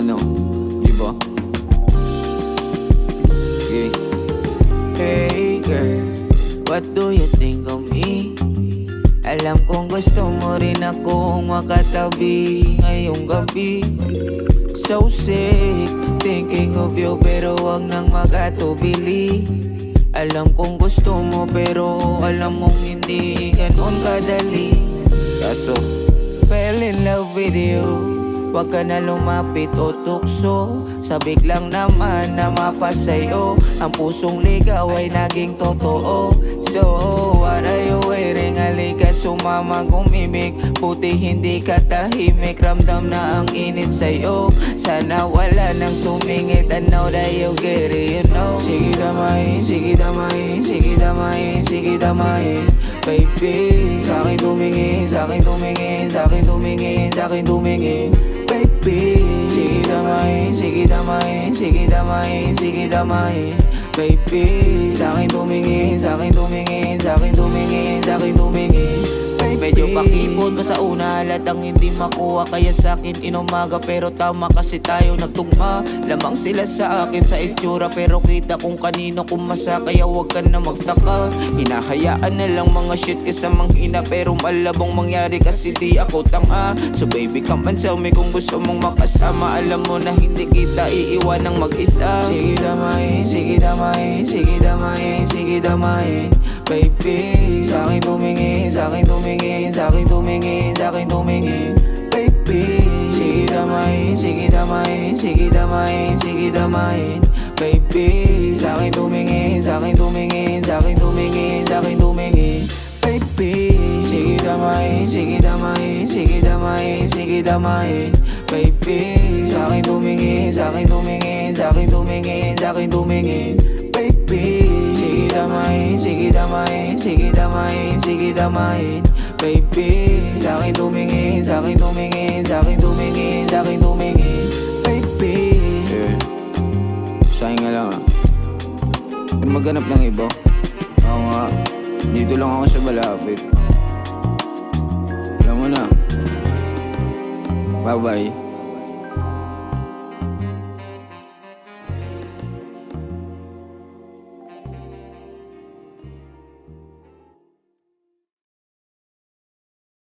Ano, di ba? Okay. Hey girl, what do you think of me? Alam kong gusto mo rin akong makatabi ngayong gabi. So sick, thinking of you pero wag nang magatubili. Alam kong gusto mo pero alam mong hindi ganon kadali. Kaso, fell in love with you. Wag ka na lumapit o tukso. Sa biglang naman na mapasayo, ang pusong ligaw ay naging totoo. So, what are you waiting? Halika sumama gumimik. Buti hindi ka tahimik. Ramdam na ang init sa'yo. Sana wala nang sumingit. I know that you get it, you know. Sige damahin, sige damahin, sige damahin, sige damahin. Baby, sa'kin tumingin, sa'kin tumingin, sa'kin tumingin, sa'kin tumingin. Baby, sige damahin, sige damahin, sige damahin, sige damahin. Baby, sa'kin tumingin, sa'kin tumingin, sa'kin tumingin, sa'kin tumingin. Medyo pakipot pa sa una, halatang hindi makuha. Kaya sa'kin inumaga pero tama kasi tayo nagtugma. Lamang sila sa akin sa itsura pero kita kung kanino kumasa. Kaya wag ka na magtaka, hinahayaan na lang mga shit kasamang hina. Pero malabong mangyari kasi di ako tanga. So baby come and tell me kung gusto mong makasama. Alam mo na hindi kita iiwan ng mag-isa. Sige damahin, sige damahin, sige damahin, sige damahin. Baby, sa'kin tumingin, sa'kin tumingin, sa'kin tumingin, sa'kin tumingin. Baby, sige damahin, sige damahin, sige damahin, sige damahin. Baby, sa'kin tumingin, sa'kin tumingin, sa'kin tumingin, sa'kin tumingin. Baby, sige damahin, sige damahin, sige damahin, sige damahin. Baby, sa'kin tumingin, sa'kin tumingin, sa'kin tumingin, sa'kin tumingin. Baby, sige damahin, sige damahin, sige damahin, sige damahin. Baby, sa'kin tumingin, sa'kin tumingin, sa'kin tumingin, sa'kin tumingin. Baby, Yeah. Sa'kin nga lang maghanap ng iba. Oo nga, dito lang ako sa malapit. Alam mo na. Bye bye.